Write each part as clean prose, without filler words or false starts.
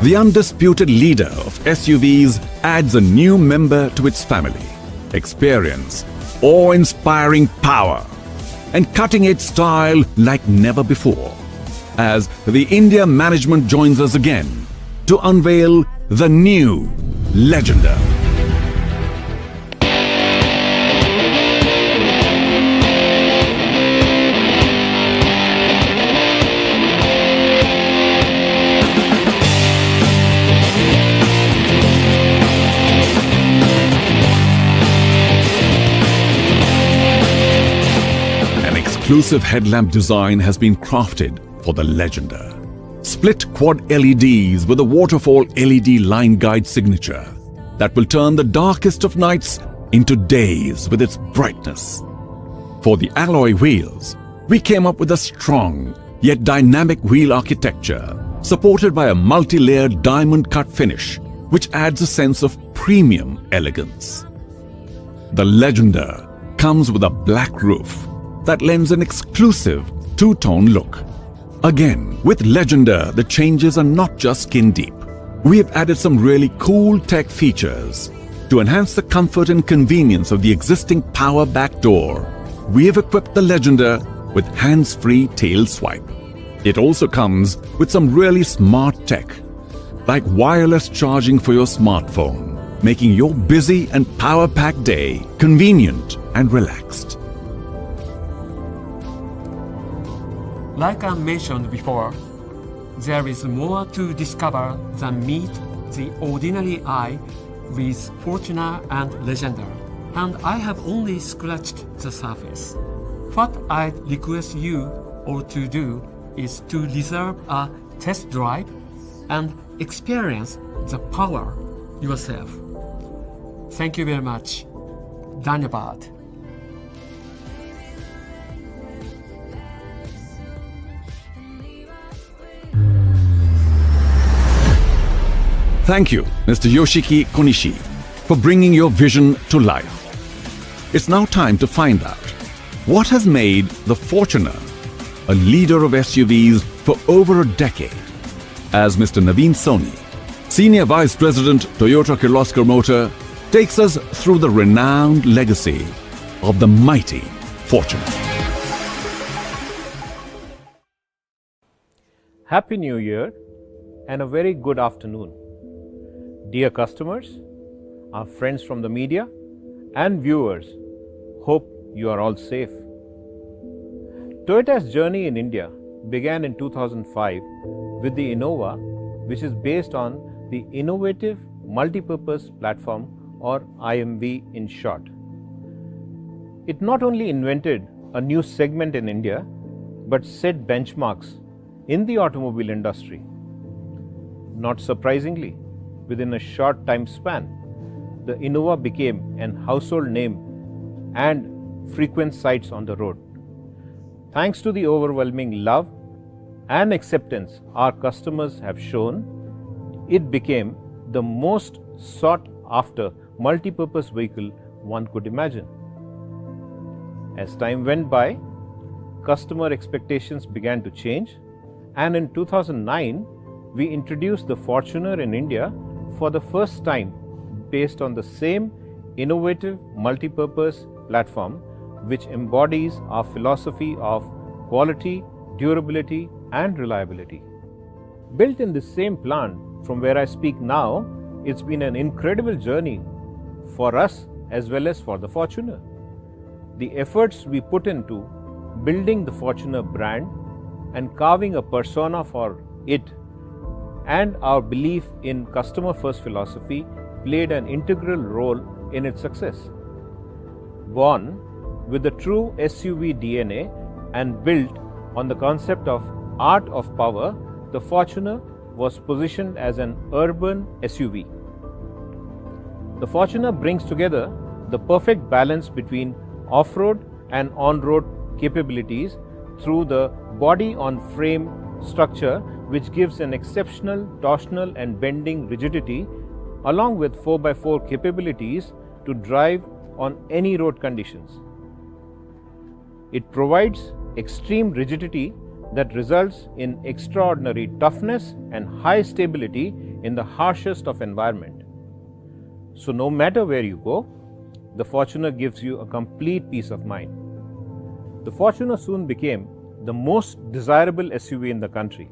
The undisputed leader of SUVs adds a new member to its family. Experience, awe-inspiring power, and cutting-edge style like never before. As the India management joins us again to unveil the new Legender. An exclusive headlamp design has been crafted for the Legender. Split quad LEDs with a waterfall LED line guide signature that will turn the darkest of nights into days with its brightness. For the alloy wheels, we came up with a strong yet dynamic wheel architecture supported by a multi-layered diamond cut finish which adds a sense of premium elegance. The Legender comes with a black roof that lends an exclusive two-tone look. Again, with Legender, the changes are not just skin deep. We have added some really cool tech features. To enhance the comfort and convenience of the existing power back door, we have equipped the Legender with hands-free tail swipe. It also comes with some really smart tech, like wireless charging for your smartphone, making your busy and power-packed day convenient and relaxed. Like I mentioned before, there is more to discover than meet the ordinary eye with Fortuner and Legender, and I have only scratched the surface. What I'd request you all to do is to reserve a test drive and experience the power yourself. Thank you very much. Dhanyavad. Thank you, Mr. Yoshiki Konishi, for bringing your vision to life. It's now time to find out what has made the Fortuner a leader of SUVs for over a decade. As Mr. Naveen Soni, Senior Vice President, Toyota Kirloskar Motor, takes us through the renowned legacy of the mighty Fortuner. Happy New Year and a very good afternoon. Dear customers, our friends from the media and viewers, hope you are all safe. Toyota's journey in India began in 2005 with the Innova, which is based on the Innovative Multipurpose Platform, or IMV in short. It not only invented a new segment in India, but set benchmarks in the automobile industry. Not surprisingly, within a short time span, the Innova became an household name and frequent sights on the road. Thanks to the overwhelming love and acceptance our customers have shown, it became the most sought after multi-purpose vehicle one could imagine. As time went by, customer expectations began to change, and in 2009, we introduced the Fortuner in India for the first time based on the same innovative multi-purpose platform which embodies our philosophy of quality, durability and reliability. Built in the same plant from where I speak now, it's been an incredible journey for us as well as for the Fortuner. The efforts we put into building the Fortuner brand and carving a persona for it and our belief in customer-first philosophy played an integral role in its success. Born with the true SUV DNA and built on the concept of art of power, the Fortuner was positioned as an urban SUV. The Fortuner brings together the perfect balance between off-road and on-road capabilities through the body-on-frame structure, which gives an exceptional torsional and bending rigidity along with 4x4 capabilities to drive on any road conditions. It provides extreme rigidity that results in extraordinary toughness and high stability in the harshest of environment. So no matter where you go, the Fortuner gives you a complete peace of mind. The Fortuner soon became the most desirable SUV in the country.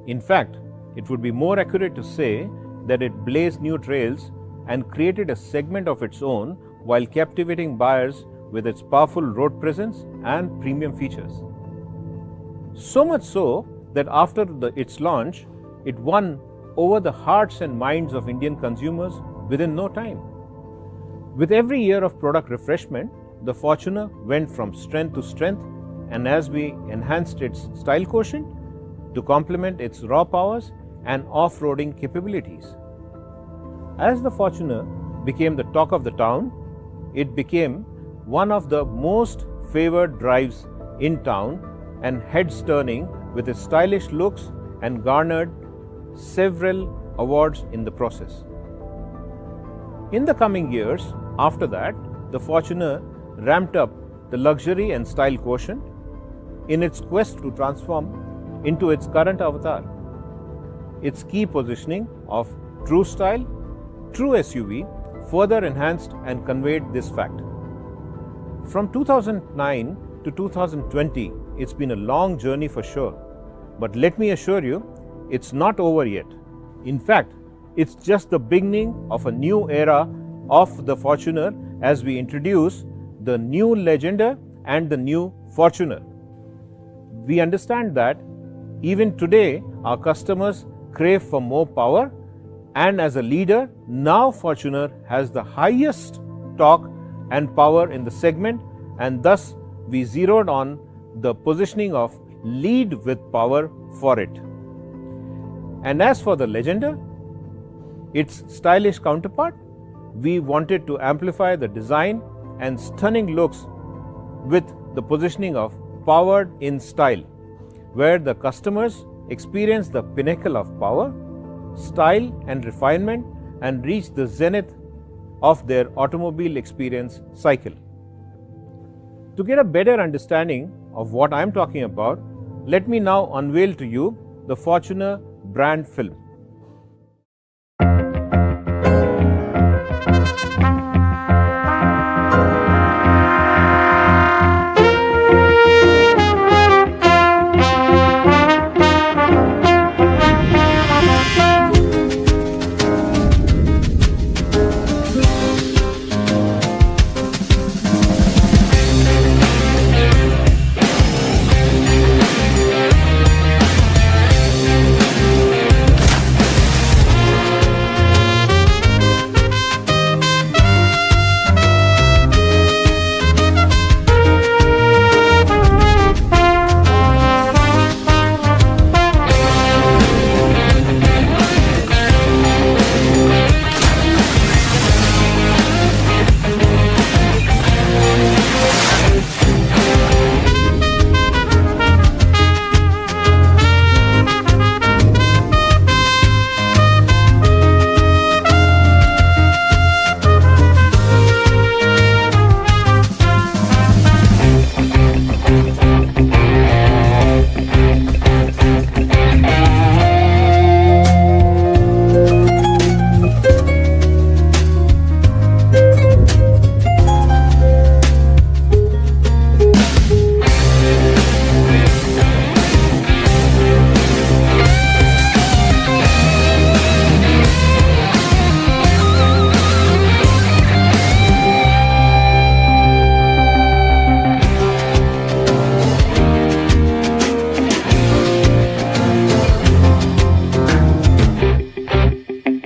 In fact, it would be more accurate to say that it blazed new trails and created a segment of its own while captivating buyers with its powerful road presence and premium features. So much so that after its launch, it won over the hearts and minds of Indian consumers within no time. With every year of product refreshment, the Fortuner went from strength to strength, and as we enhanced its style quotient to complement its raw powers and off-roading capabilities. As the Fortuner became the talk of the town, it became one of the most favored drives in town and heads-turning with its stylish looks and garnered several awards in the process. In the coming years after that, the Fortuner ramped up the luxury and style quotient in its quest to transform into its current avatar. Its key positioning of true style, true SUV further enhanced and conveyed this fact. From 2009 to 2020, it's been a long journey for sure, but let me assure you, it's not over yet. In fact, it's just the beginning of a new era of the Fortuner as we introduce the new Legender and the new Fortuner. We understand that even today our customers crave for more power, and as a leader, now Fortuner has the highest torque and power in the segment, and thus we zeroed on the positioning of lead with power for it. And as for the Legender, its stylish counterpart, we wanted to amplify the design and stunning looks with the positioning of powered in style, where the customers experience the pinnacle of power, style and refinement and reach the zenith of their automobile experience cycle. To get a better understanding of what I am talking about, let me now unveil to you the Fortuner brand film.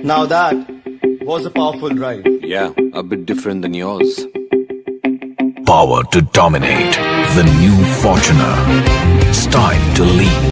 Now that was a powerful ride. Yeah, a bit different than yours. Power to dominate. The new Fortuner. Style to lead.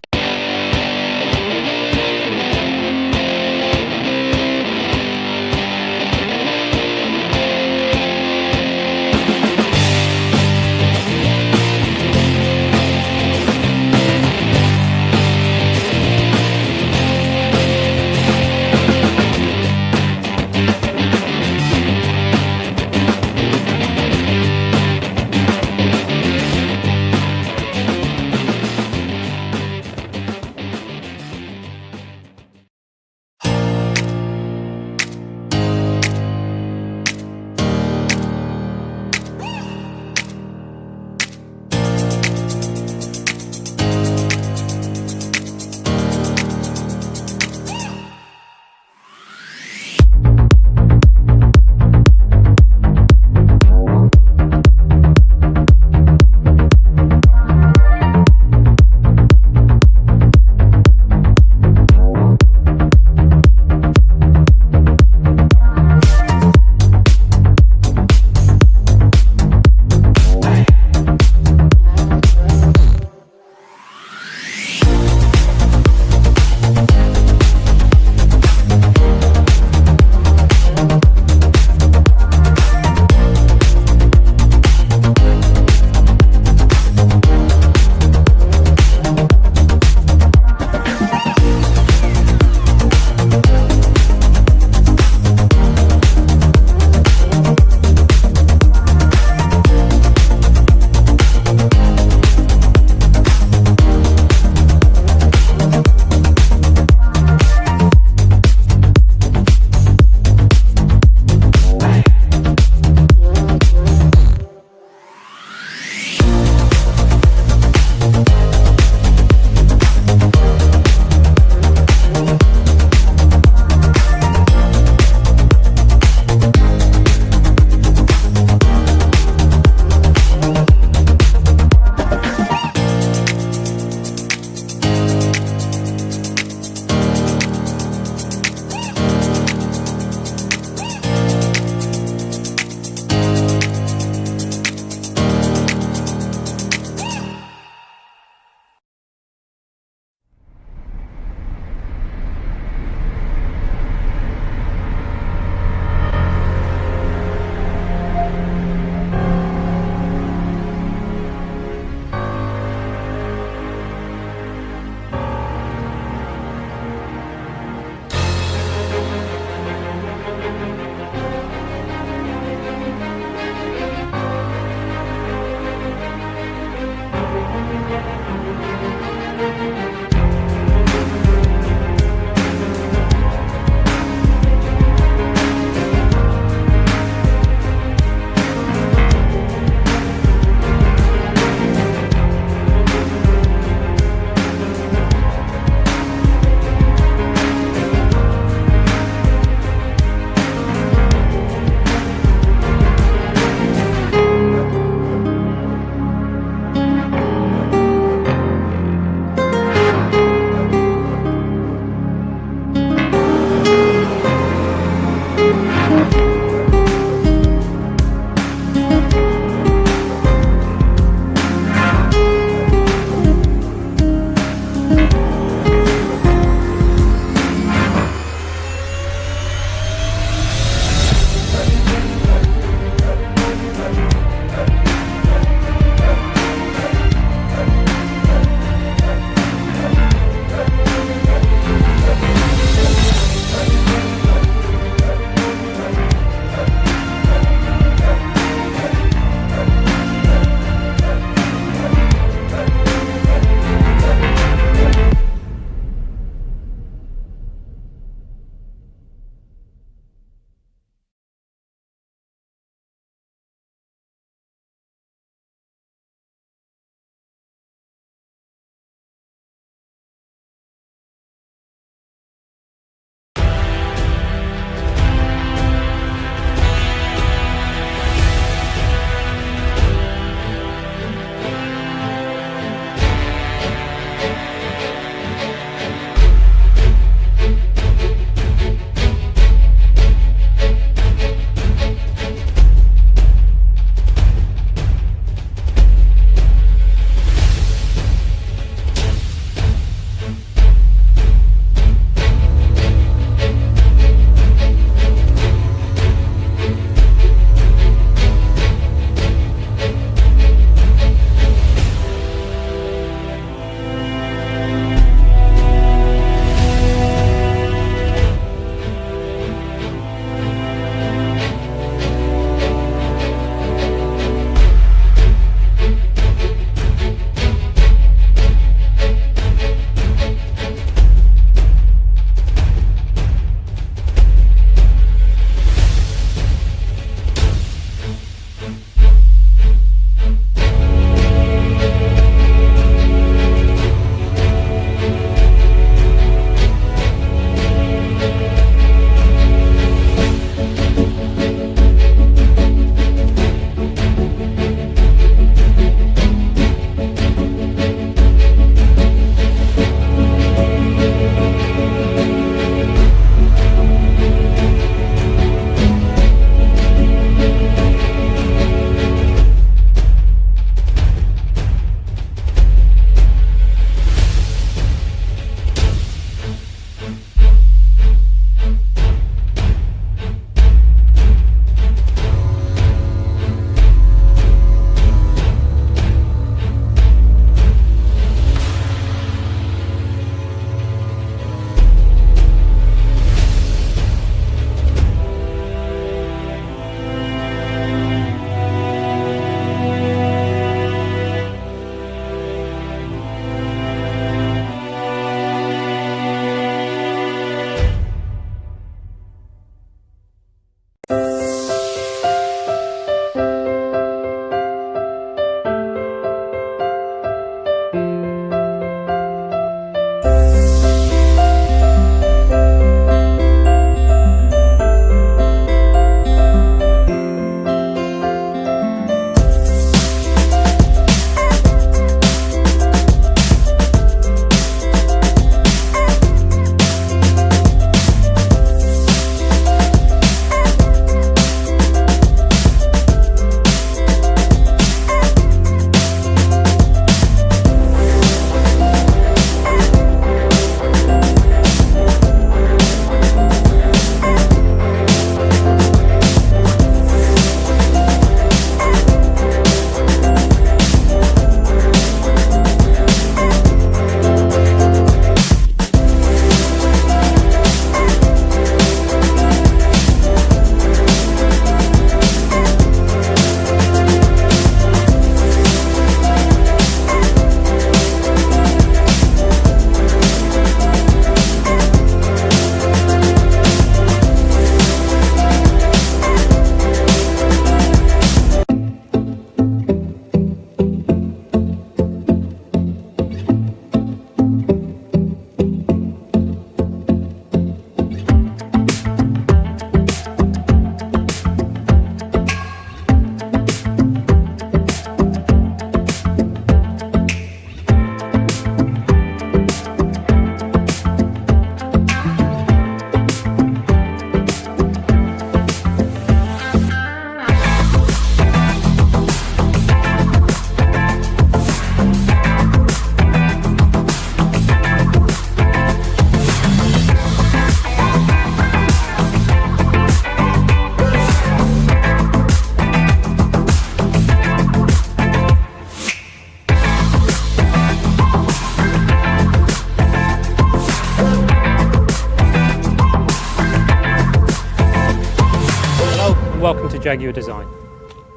welcome to Jaguar Design.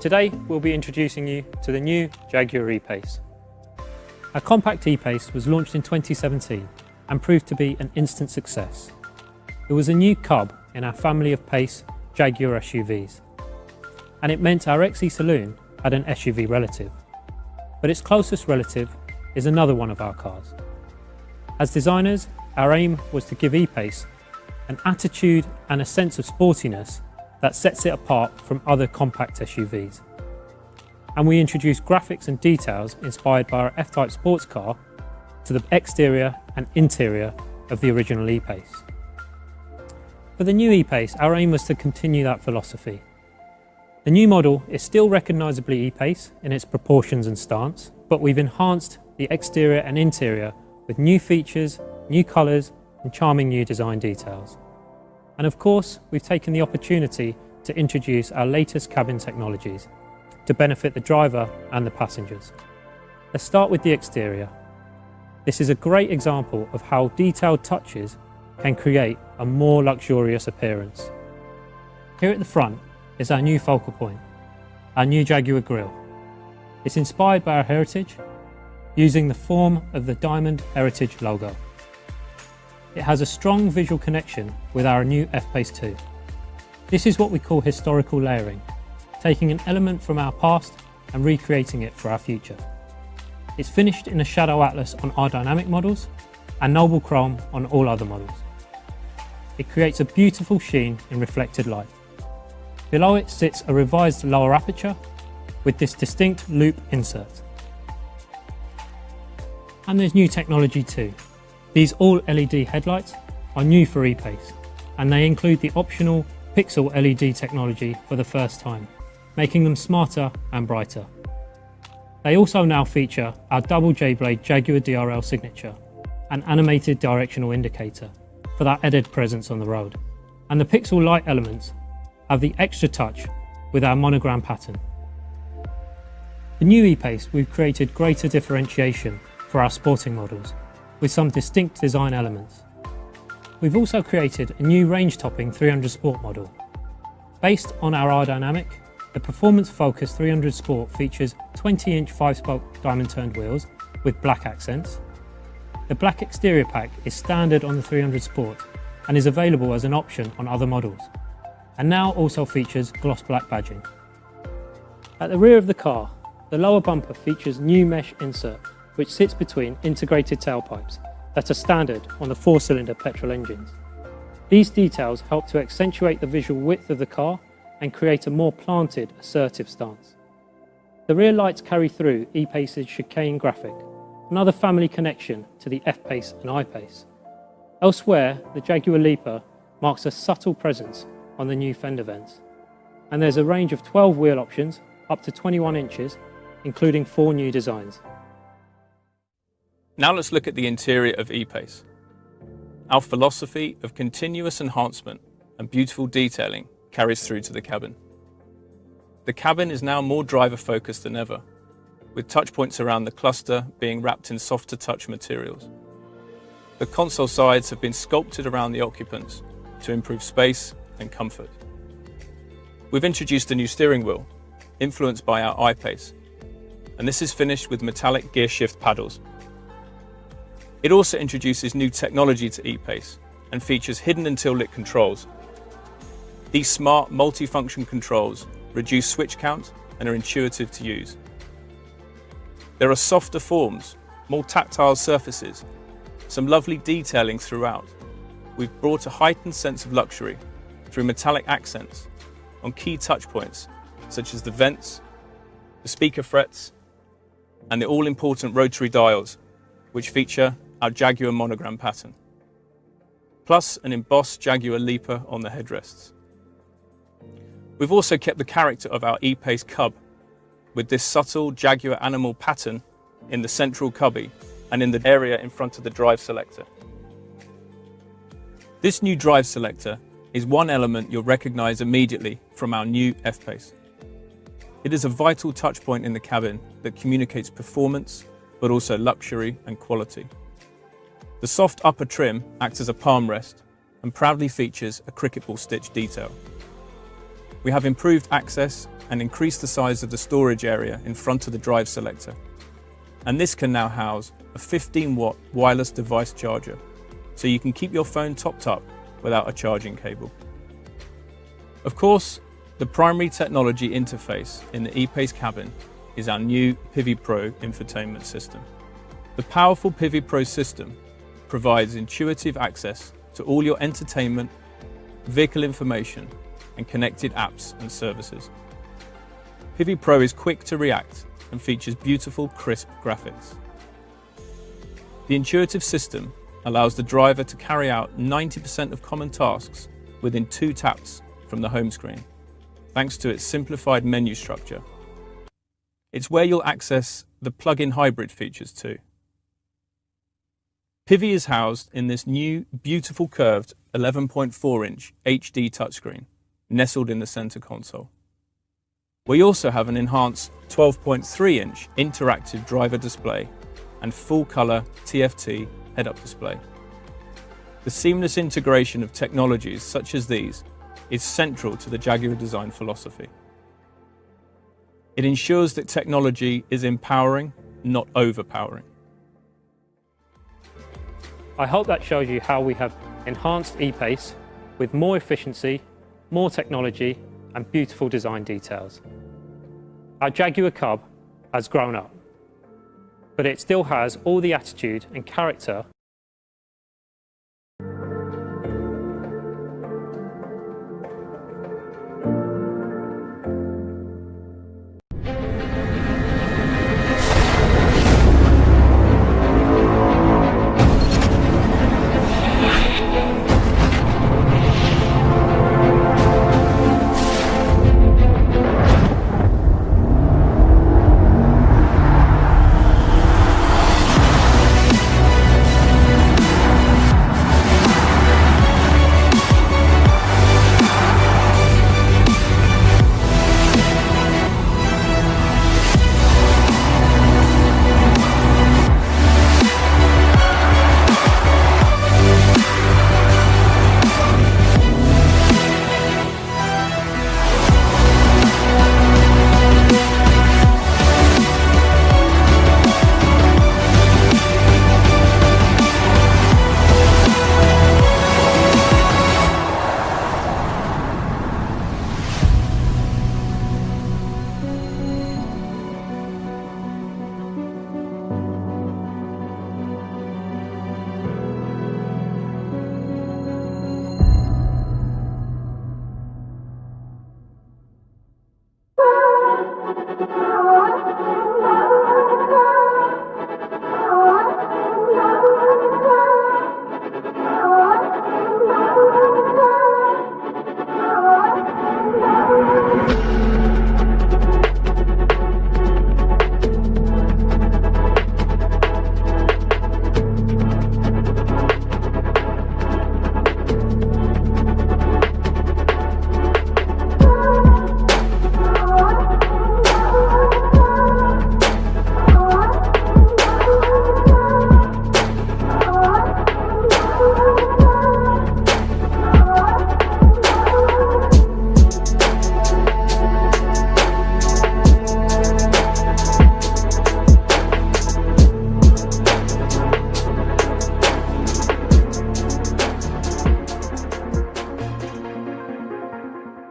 Today we'll be introducing you to the new Jaguar E-Pace. Our compact E-Pace was launched in 2017 and proved to be an instant success. It was a new cub in our family of Pace Jaguar SUVs, and it meant our XE Saloon had an SUV relative. But its closest relative is another one of our cars. As designers, our aim was to give E-Pace an attitude and a sense of sportiness that sets it apart from other compact SUVs. And we introduced graphics and details inspired by our F-Type sports car to the exterior and interior of the original E-Pace. For the new E-Pace, our aim was to continue that philosophy. The new model is still recognisably E-Pace in its proportions and stance, but we've enhanced the exterior and interior with new features, new colours and charming new design details. And of course, we've taken the opportunity to introduce our latest cabin technologies to benefit the driver and the passengers. Let's start with the exterior. This is a great example of how detailed touches can create a more luxurious appearance. Here at the front is our new focal point, our new Jaguar grille. It's inspired by our heritage, using the form of the Diamond Heritage logo. It has a strong visual connection with our new F-Pace 2. This is what we call historical layering, taking an element from our past and recreating it for our future. It's finished in a Shadow Atlas on our dynamic models and Noble Chrome on all other models. It creates a beautiful sheen in reflected light. Below it sits a revised lower aperture with this distinct loop insert. And there's new technology too. These all-LED headlights are new for E-Pace, and they include the optional Pixel LED technology for the first time, making them smarter and brighter. They also now feature our double J-blade Jaguar DRL signature, an animated directional indicator for that added presence on the road. And the Pixel light elements have the extra touch with our monogram pattern. The new E-Pace, we've created greater differentiation for our sporting models, with some distinct design elements. We've also created a new range-topping 300 Sport model. Based on our R-Dynamic, the performance-focused 300 Sport features 20-inch 5-spoke diamond-turned wheels with black accents. The black exterior pack is standard on the 300 Sport and is available as an option on other models, and now also features gloss black badging. At the rear of the car, the lower bumper features new mesh insert, which sits between integrated tailpipes that are standard on the 4-cylinder petrol engines. These details help to accentuate the visual width of the car and create a more planted, assertive stance. The rear lights carry through E-Pace's chicane graphic, another family connection to the F-Pace and I-Pace. Elsewhere, the Jaguar Leaper marks a subtle presence on the new fender vents. And there's a range of 12 wheel options, up to 21 inches, including 4 new designs. Now let's look at the interior of E-Pace. Our philosophy of continuous enhancement and beautiful detailing carries through to the cabin. The cabin is now more driver-focused than ever, with touch points around the cluster being wrapped in softer touch materials. The console sides have been sculpted around the occupants to improve space and comfort. We've introduced a new steering wheel, influenced by our I-Pace, and this is finished with metallic gear shift paddles. It also introduces new technology to E-Pace and features hidden until lit controls. These smart multi-function controls reduce switch count and are intuitive to use. There are softer forms, more tactile surfaces, some lovely detailing throughout. We've brought a heightened sense of luxury through metallic accents on key touch points such as the vents, the speaker frets, and the all-important rotary dials, which feature our Jaguar monogram pattern, plus an embossed Jaguar Leaper on the headrests. We've also kept the character of our E-Pace Cub, with this subtle Jaguar animal pattern in the central cubby and in the area in front of the drive selector. This new drive selector is one element you'll recognize immediately from our new F-Pace. It is a vital touch point in the cabin that communicates performance, but also luxury and quality. The soft upper trim acts as a palm rest and proudly features a cricket ball stitch detail. We have improved access and increased the size of the storage area in front of the drive selector. And this can now house a 15-watt wireless device charger, so you can keep your phone topped up without a charging cable. Of course, the primary technology interface in the ePace cabin is our new Pivi Pro infotainment system. The powerful Pivi Pro system provides intuitive access to all your entertainment, vehicle information, and connected apps and services. Pivi Pro is quick to react and features beautiful, crisp graphics. The intuitive system allows the driver to carry out 90% of common tasks within 2 taps from the home screen, thanks to its simplified menu structure. It's where you'll access the plug-in hybrid features too. Pivi is housed in this new, beautiful curved 11.4-inch HD touchscreen, nestled in the center console. We also have an enhanced 12.3-inch interactive driver display and full-color TFT head-up display. The seamless integration of technologies such as these is central to the Jaguar design philosophy. It ensures that technology is empowering, not overpowering. I hope that shows you how we have enhanced ePace with more efficiency, more technology and beautiful design details. Our Jaguar Cub has grown up, but it still has all the attitude and character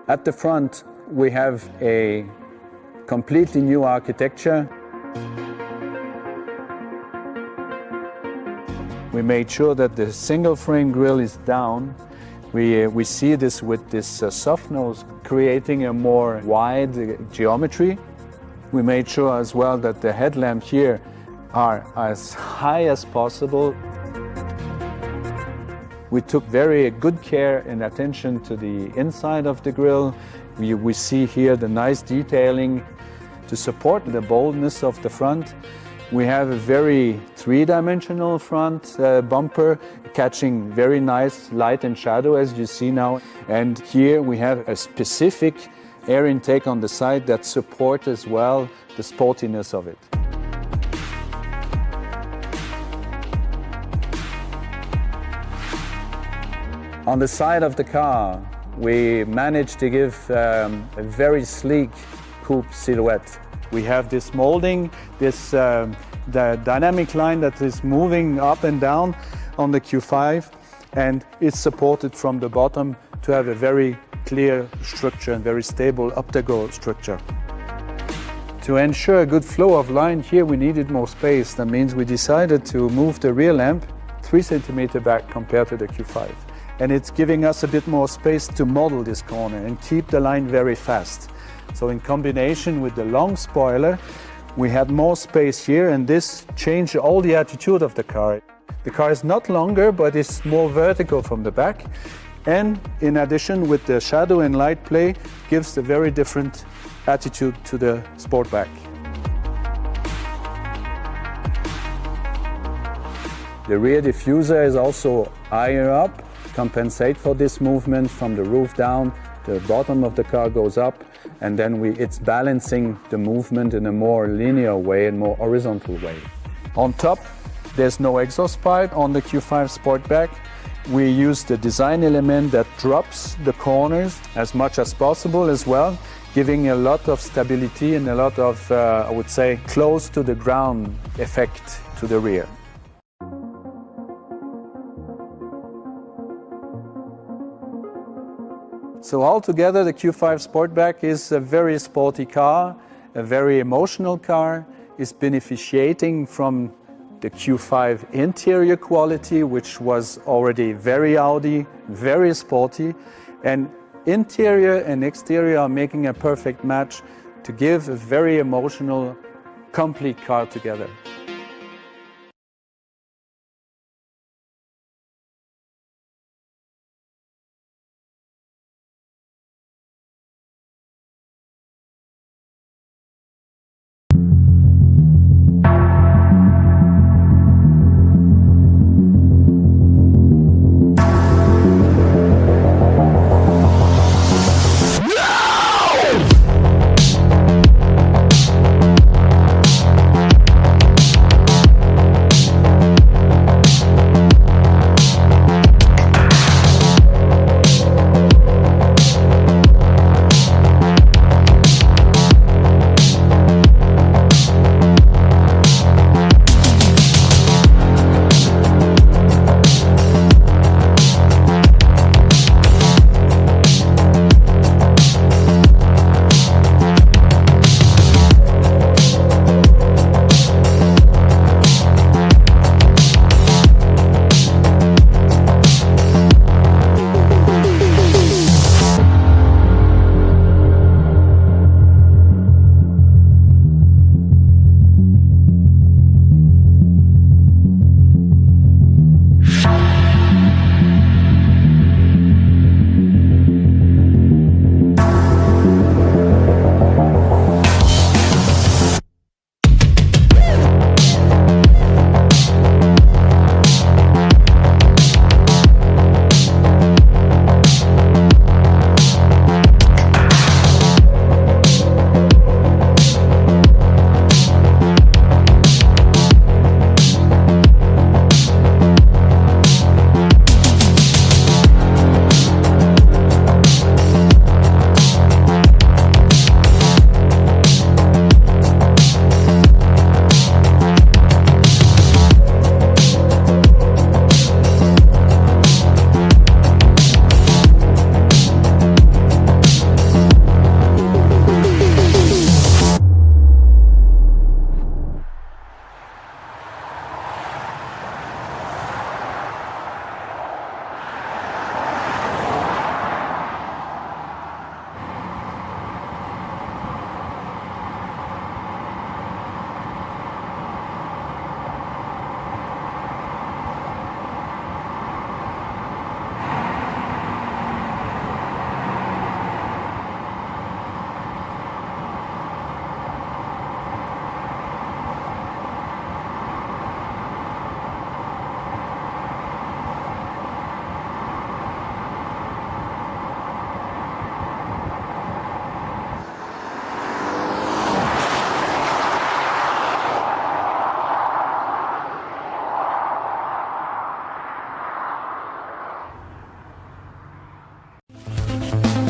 At the front, we have a completely new architecture. We made sure that the single frame grille is down. We see this with this soft nose, creating a more wide geometry. We made sure as well that the headlamps here are as high as possible. We took very good care and attention to the inside of the grille. We see here the nice detailing to support the boldness of the front. We have a very three-dimensional front bumper, catching very nice light and shadow, as you see now. And here we have a specific air intake on the side that supports as well the sportiness of it. On the side of the car, we managed to give a very sleek coupe silhouette. We have this molding, the dynamic line that is moving up and down on the Q5, and it's supported from the bottom to have a very clear structure and very stable up-the-go structure. To ensure a good flow of line here, we needed more space. That means we decided to move the rear lamp 3 centimeters back compared to the Q5. And it's giving us a bit more space to model this corner and keep the line very fast. So in combination with the long spoiler, we had more space here, and this changed all the attitude of the car. The car is not longer, but it's more vertical from the back. And in addition, with the shadow and light play, gives a very different attitude to the Sportback. The rear diffuser is also higher up, compensate for this movement from the roof down. The bottom of the car goes up, and then it's balancing the movement in a more linear way and more horizontal way. On top, there's no exhaust pipe on the Q5 Sportback. We use the design element that drops the corners as much as possible as well, giving a lot of stability and a lot of, I would say, close to the ground effect to the rear. So altogether, the Q5 Sportback is a very sporty car, a very emotional car. It's beneficiating from the Q5 interior quality, which was already very Audi, very sporty, and interior and exterior are making a perfect match to give a very emotional, complete car together.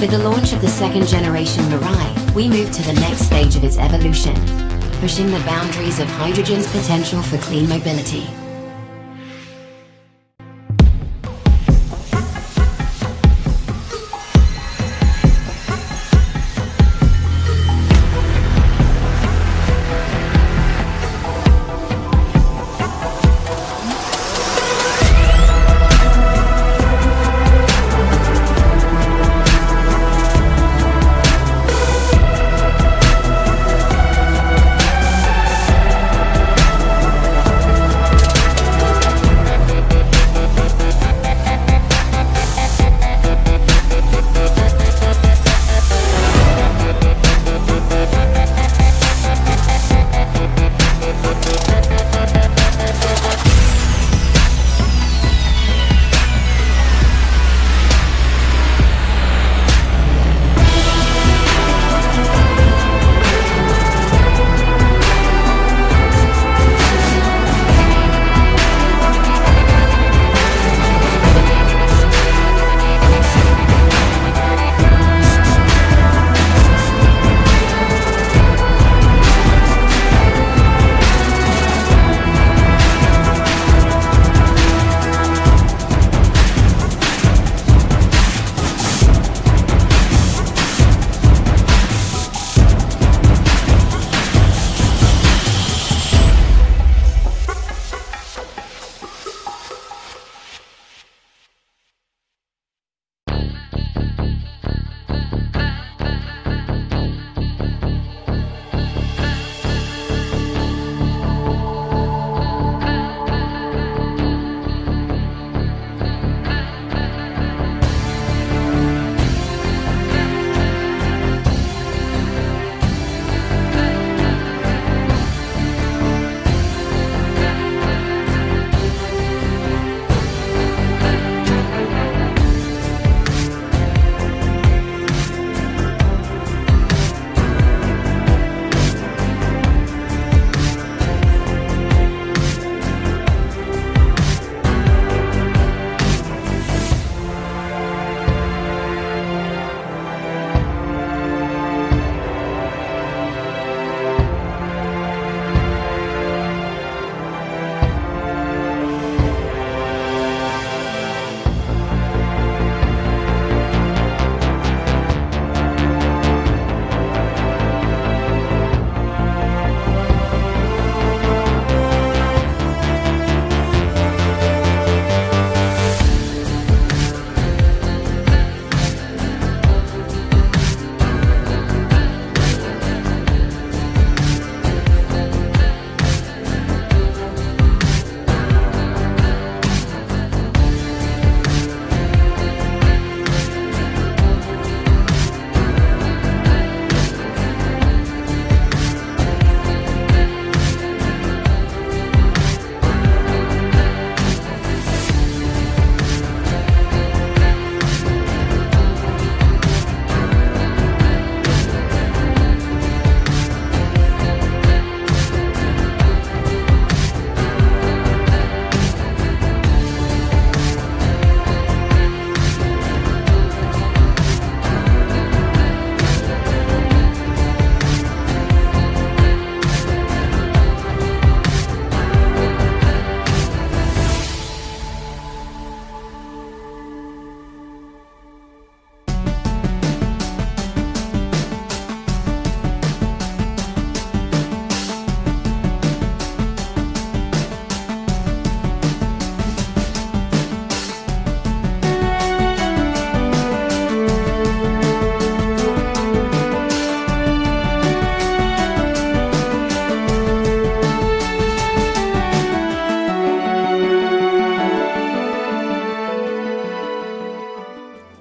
With the launch of the second generation Mirai, we move to the next stage of its evolution, pushing the boundaries of hydrogen's potential for clean mobility.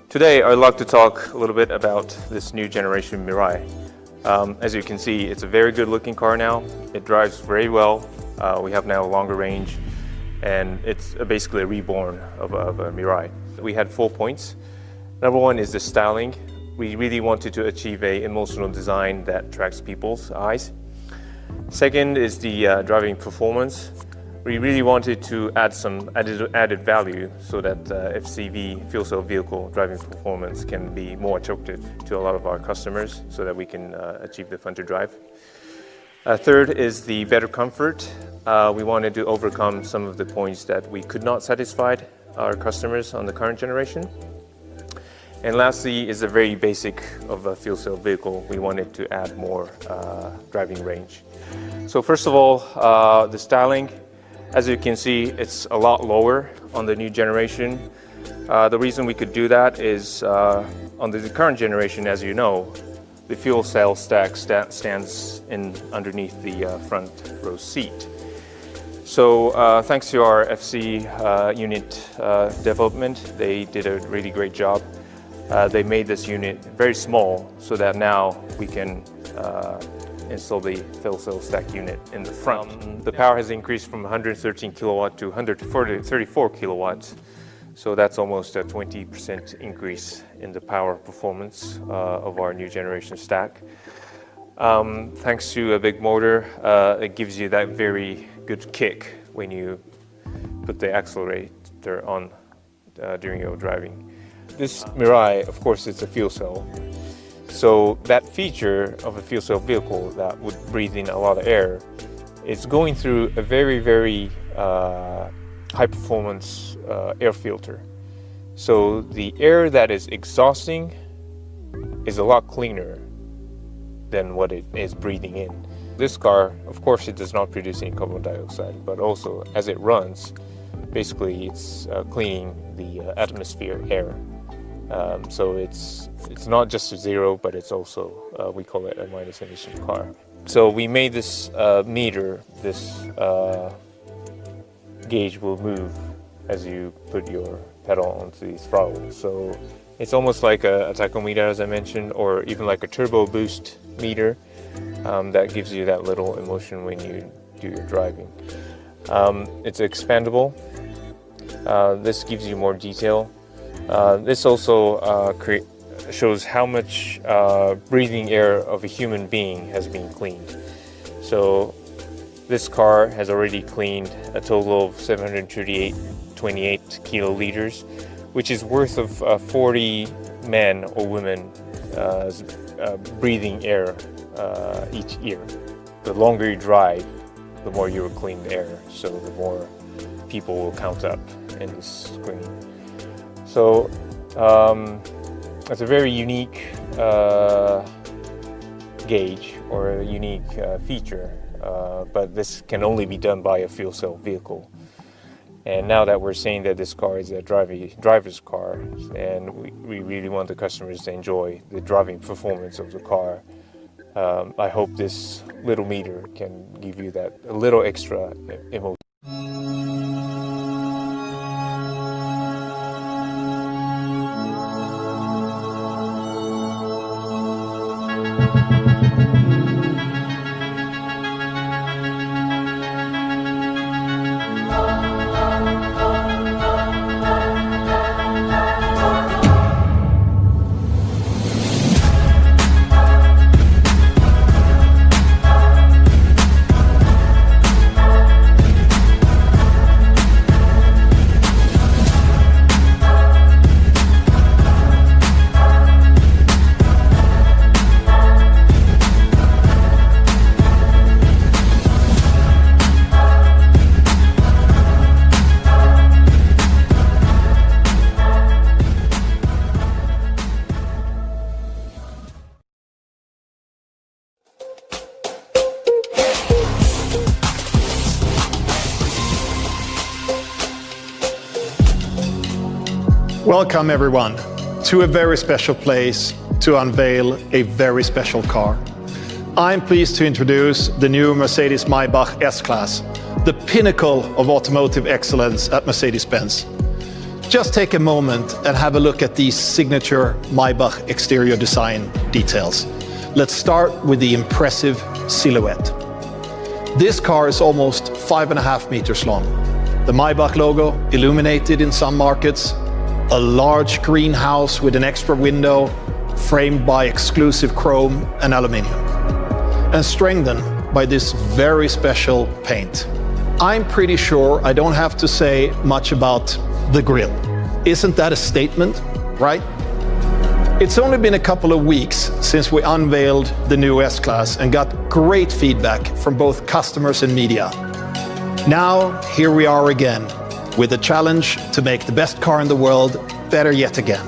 Today, I'd like to talk a little bit about this new generation Mirai. As you can see, it's a very good looking car now. It drives very well. We have now a longer range, and it's basically a reborn of a Mirai. We had 4 points. Number one is the styling. We really wanted to achieve an emotional design that attracts people's eyes. Second is the driving performance. We really wanted to add some added value so that FCV fuel cell vehicle driving performance can be more attractive to a lot of our customers so that we can achieve the fun to drive. Third is the better comfort. We wanted to overcome some of the points that we could not satisfy our customers on the current generation. And lastly is the very basic of a fuel cell vehicle. We wanted to add more driving range. So first of all, the styling. As you can see, it's a lot lower on the new generation. The reason we could do that is on the current generation, as you know, the fuel cell stack stands underneath the front row seat. So thanks to our FC unit development, they did a really great job. They made this unit very small so that now we can install the fuel cell stack unit in the front. The power has increased from 113 kilowatt to 134 kilowatts. So that's almost a 20% increase in the power performance of our new generation stack. Thanks to a big motor, it gives you that very good kick when you put the accelerator on during your driving. This Mirai, of course, it's a fuel cell. So that feature of a fuel cell vehicle that would breathe in a lot of air is going through a very, very high performance air filter. So the air that is exhausting is a lot cleaner than what it is breathing in. This car, of course, it does not produce any carbon dioxide, but also as it runs, basically it's cleaning the atmosphere air. So it's not just a zero, but it's also, we call it a minus emission car. So we made this meter, this gauge will move as you put your pedal onto the throttle. So it's almost like a tachometer, as I mentioned, or even like a turbo boost meter that gives you that little emotion when you do your driving. It's expandable. This gives you more detail. This also shows how much breathing air of a human being has been cleaned. So this car has already cleaned a total of 728 kiloliters, which is worth of 40 men or women breathing air each year. The longer you drive, the more you will clean the air, so the more people will count up in this screen. So it's a very unique gauge or a unique feature, but this can only be done by a fuel cell vehicle. And now that we're saying that this car is a driver's car, and we really want the customers to enjoy the driving performance of the car, I hope this little meter can give you that a little extra emotion. Welcome everyone to a very special place to unveil a very special car. I'm pleased to introduce the new Mercedes-Maybach S-Class, the pinnacle of automotive excellence at Mercedes-Benz. Just take a moment and have a look at these signature Maybach exterior design details. Let's start with the impressive silhouette. This car is almost 5.5 meters long. The Maybach logo illuminated in some markets, a large greenhouse with an extra window framed by exclusive chrome and aluminium, and strengthened by this very special paint. I'm pretty sure I don't have to say much about the grille. Isn't that a statement, right? It's only been a couple of weeks since we unveiled the new S-Class and got great feedback from both customers and media. Now, here we are again, with a challenge to make the best car in the world better yet again.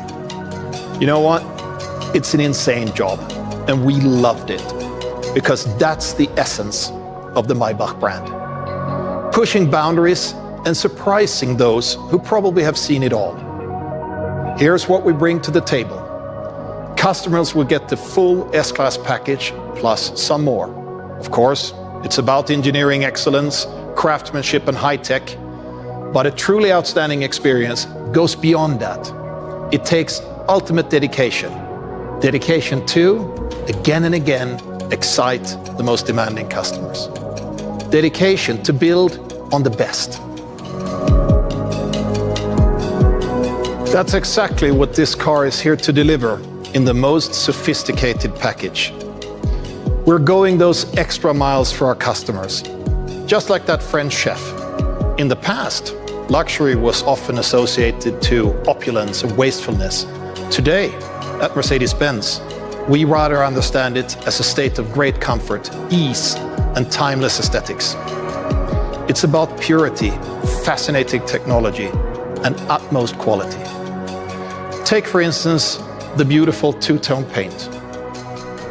You know what? It's an insane job, and we loved it, because that's the essence of the Maybach brand. Pushing boundaries and surprising those who probably have seen it all. Here's what we bring to the table. Customers will get the full S-Class package plus some more. Of course, it's about engineering excellence, craftsmanship and high-tech, but a truly outstanding experience goes beyond that. It takes ultimate dedication. Dedication to, again and again, excite the most demanding customers. Dedication to build on the best. That's exactly what this car is here to deliver in the most sophisticated package. We're going those extra miles for our customers, just like that French chef. In the past, luxury was often associated to opulence and wastefulness. Today, at Mercedes-Benz, we rather understand it as a state of great comfort, ease, and timeless aesthetics. It's about purity, fascinating technology, and utmost quality. Take, for instance, the beautiful two-tone paint.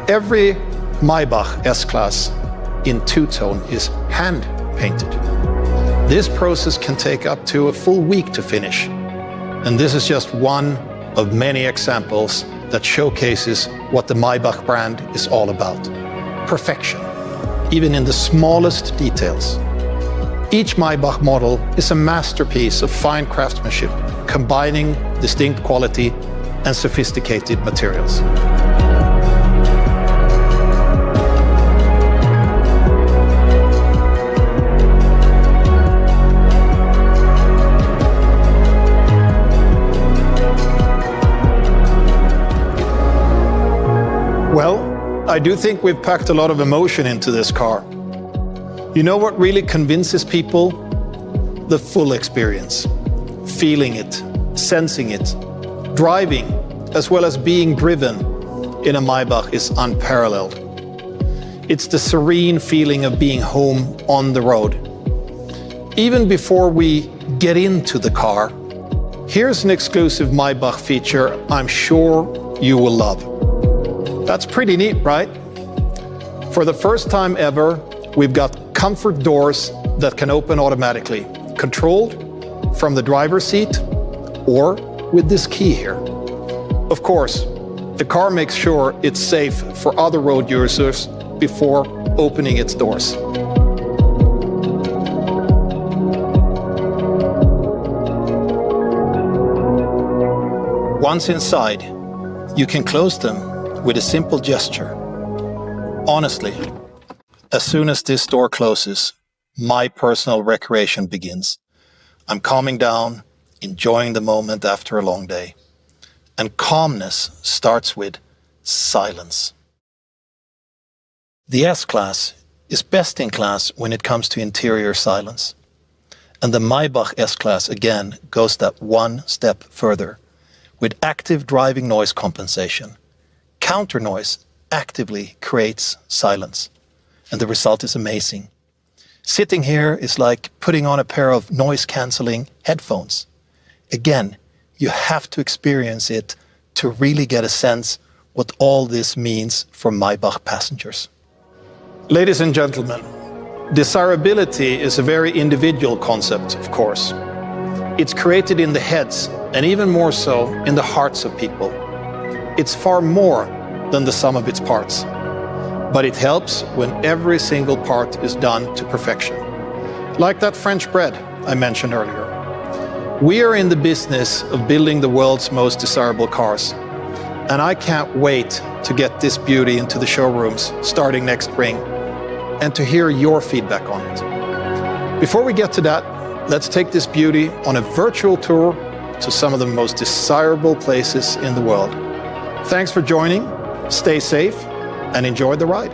Every Maybach S-Class in two-tone is hand-painted. This process can take up to a full week to finish. And this is just one of many examples that showcases what the Maybach brand is all about. Perfection, even in the smallest details. Each Maybach model is a masterpiece of fine craftsmanship, combining distinct quality and sophisticated materials. Well, I do think we've packed a lot of emotion into this car. You know what really convinces people? The full experience. Feeling it, sensing it, driving, as well as being driven in a Maybach is unparalleled. It's the serene feeling of being home on the road. Even before we get into the car, here's an exclusive Maybach feature I'm sure you will love. That's pretty neat, right? For the first time ever, we've got comfort doors that can open automatically, controlled from the driver's seat or with this key here. Of course, the car makes sure it's safe for other road users before opening its doors. Once inside, you can close them with a simple gesture. Honestly, as soon as this door closes, my personal recreation begins. I'm calming down, enjoying the moment after a long day. And calmness starts with silence. The S-Class is best in class when it comes to interior silence. And the Maybach S-Class again goes that one step further with active driving noise compensation. Counter noise actively creates silence, and the result is amazing. Sitting here is like putting on a pair of noise-canceling headphones. Again, you have to experience it to really get a sense what all this means for Maybach passengers. Ladies and gentlemen, desirability is a very individual concept, of course. It's created in the heads, and even more so in the hearts of people. It's far more than the sum of its parts. But it helps when every single part is done to perfection. Like that French bread I mentioned earlier. We are in the business of building the world's most desirable cars. And I can't wait to get this beauty into the showrooms starting next spring and to hear your feedback on it. Before we get to that, let's take this beauty on a virtual tour to some of the most desirable places in the world. Thanks for joining, stay safe, and enjoy the ride.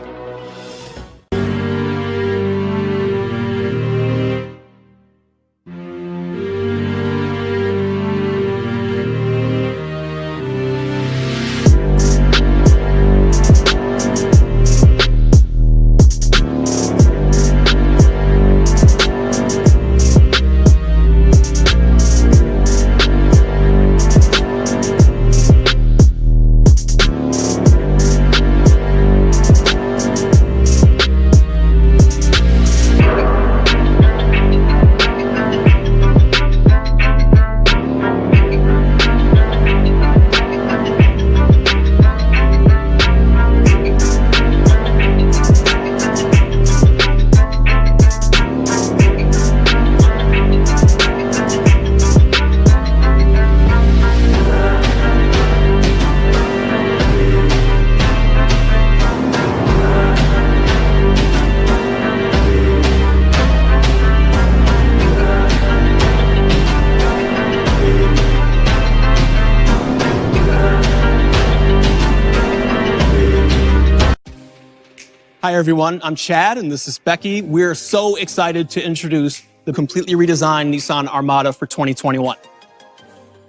Hi everyone, I'm Chad and this is Becky. We're so excited to introduce the completely redesigned Nissan Armada for 2021.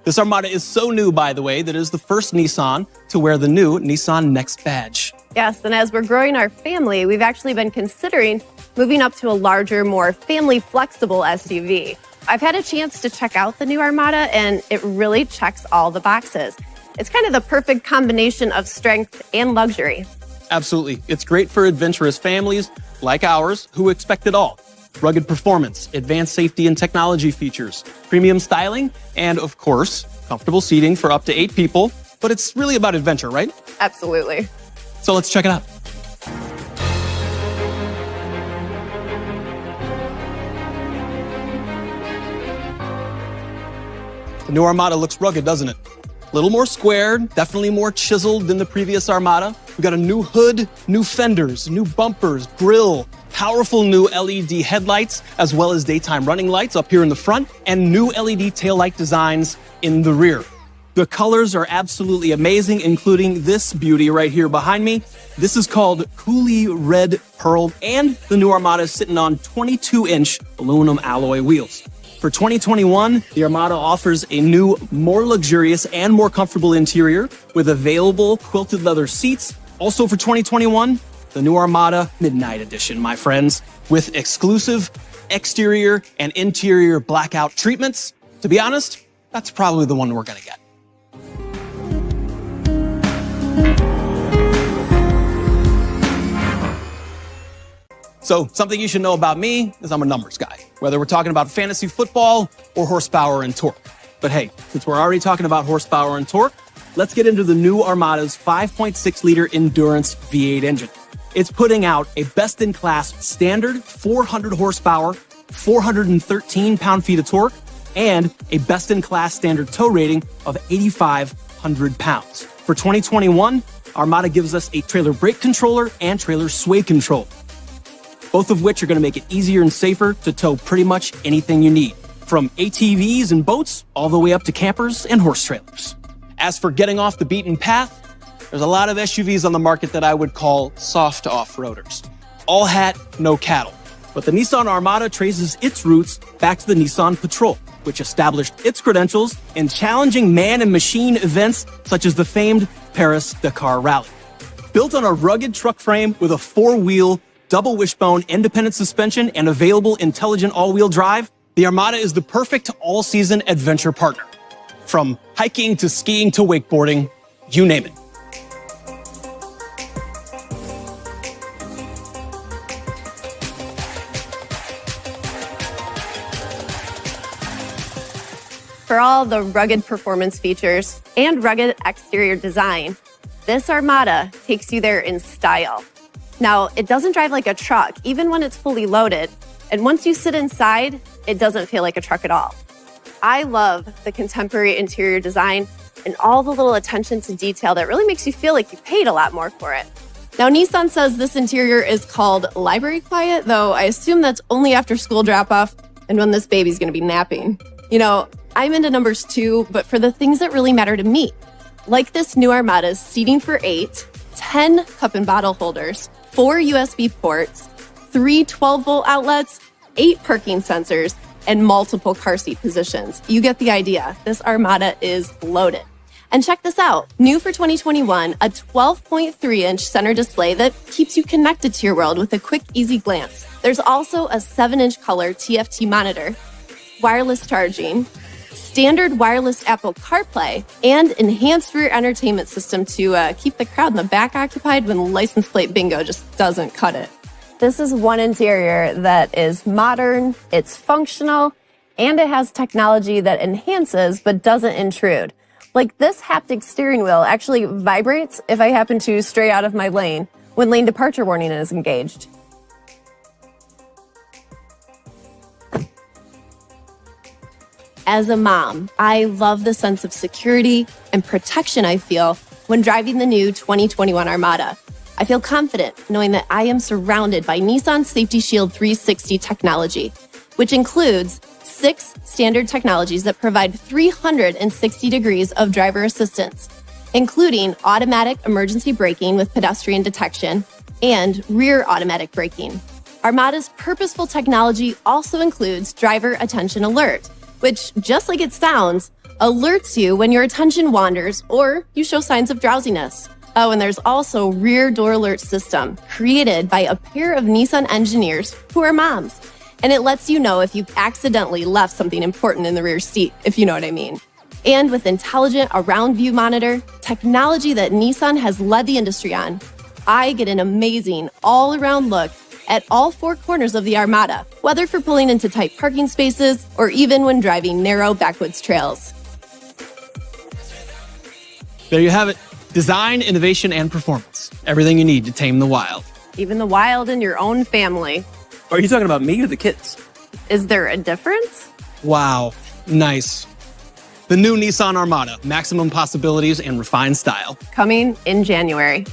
This Armada is so new, by the way, that it is the first Nissan to wear the new Nissan Next badge. Yes, and as we're growing our family, we've actually been considering moving up to a larger, more family-flexible SUV. I've had a chance to check out the new Armada, and it really checks all the boxes. It's kind of the perfect combination of strength and luxury. Absolutely. It's great for adventurous families like ours who expect it all. Rugged performance, advanced safety and technology features, premium styling, and of course, comfortable seating for up to 8 people. But it's really about adventure, right? Absolutely. So let's check it out. The new Armada looks rugged, doesn't it? A little more squared, definitely more chiseled than the previous Armada. We've got a new hood, new fenders, new bumpers, grille, powerful new LED headlights, as well as daytime running lights up here in the front, and new LED taillight designs in the rear. The colors are absolutely amazing, including this beauty right here behind me. This is called Coulee Red Pearl, and the new Armada is sitting on 22-inch aluminum alloy wheels. For 2021, the Armada offers a new, more luxurious and more comfortable interior with available quilted leather seats. Also for 2021, the new Armada Midnight Edition, my friends, with exclusive exterior and interior blackout treatments. To be honest, that's probably the one we're gonna get. So something you should know about me is I'm a numbers guy, whether we're talking about fantasy football or horsepower and torque. But hey, since we're already talking about horsepower and torque, let's get into the new Armada's 5.6-liter Endurance V8 engine. It's putting out a best-in-class standard 400 horsepower, 413 pound-feet of torque, and a best-in-class standard tow rating of 8,500 pounds. For 2021, Armada gives us a trailer brake controller and trailer sway control, both of which are going to make it easier and safer to tow pretty much anything you need, from ATVs and boats all the way up to campers and horse trailers. As for getting off the beaten path, there's a lot of SUVs on the market that I would call soft off-roaders. All hat, no cattle. But the Nissan Armada traces its roots back to the Nissan Patrol, which established its credentials in challenging man and machine events such as the famed Paris-Dakar Rally. Built on a rugged truck frame with a 4-wheel, double wishbone independent suspension and available intelligent all-wheel drive, the Armada is the perfect all-season adventure partner. From hiking to skiing to wakeboarding, you name it. For all the rugged performance features and rugged exterior design, this Armada takes you there in style. Now, it doesn't drive like a truck, even when it's fully loaded. And once you sit inside, it doesn't feel like a truck at all. I love the contemporary interior design and all the little attention to detail that really makes you feel like you paid a lot more for it. Now, Nissan says this interior is called Library Quiet, though I assume that's only after school drop-off and when this baby's gonna be napping. You know, I'm into numbers too, but for the things that really matter to me, like this new Armada's seating for 8, 10 cup and bottle holders, 4 USB ports, 3 12-volt outlets, 8 parking sensors, and multiple car seat positions. You get the idea. This Armada is loaded. And check this out. New for 2021, a 12.3-inch center display that keeps you connected to your world with a quick, easy glance. There's also a 7-inch color TFT monitor, wireless charging, standard wireless Apple CarPlay, and enhanced rear entertainment system to keep the crowd in the back occupied when license plate bingo just doesn't cut it. This is one interior that is modern, it's functional, and it has technology that enhances but doesn't intrude. Like this haptic steering wheel actually vibrates if I happen to stray out of my lane when lane departure warning is engaged. As a mom, I love the sense of security and protection I feel when driving the new 2021 Armada. I feel confident knowing that I am surrounded by Nissan Safety Shield 360 technology, which includes 6 standard technologies that provide 360 degrees of driver assistance, including automatic emergency braking with pedestrian detection, and rear automatic braking. Armada's purposeful technology also includes driver attention alert, which, just like it sounds, alerts you when your attention wanders or you show signs of drowsiness. Oh, and there's also rear door alert system created by a pair of Nissan engineers who are moms. And it lets you know if you've accidentally left something important in the rear seat, if you know what I mean. And with intelligent around view monitor, technology that Nissan has led the industry on, I get an amazing all-around look at all four corners of the Armada, whether for pulling into tight parking spaces or even when driving narrow backwoods trails. There you have it. Design, innovation, and performance. Everything you need to tame the wild. Even the wild in your own family. Are you talking about me or the kids? Is there a difference? Wow, nice. The new Nissan Armada, maximum possibilities and refined style. Coming in January.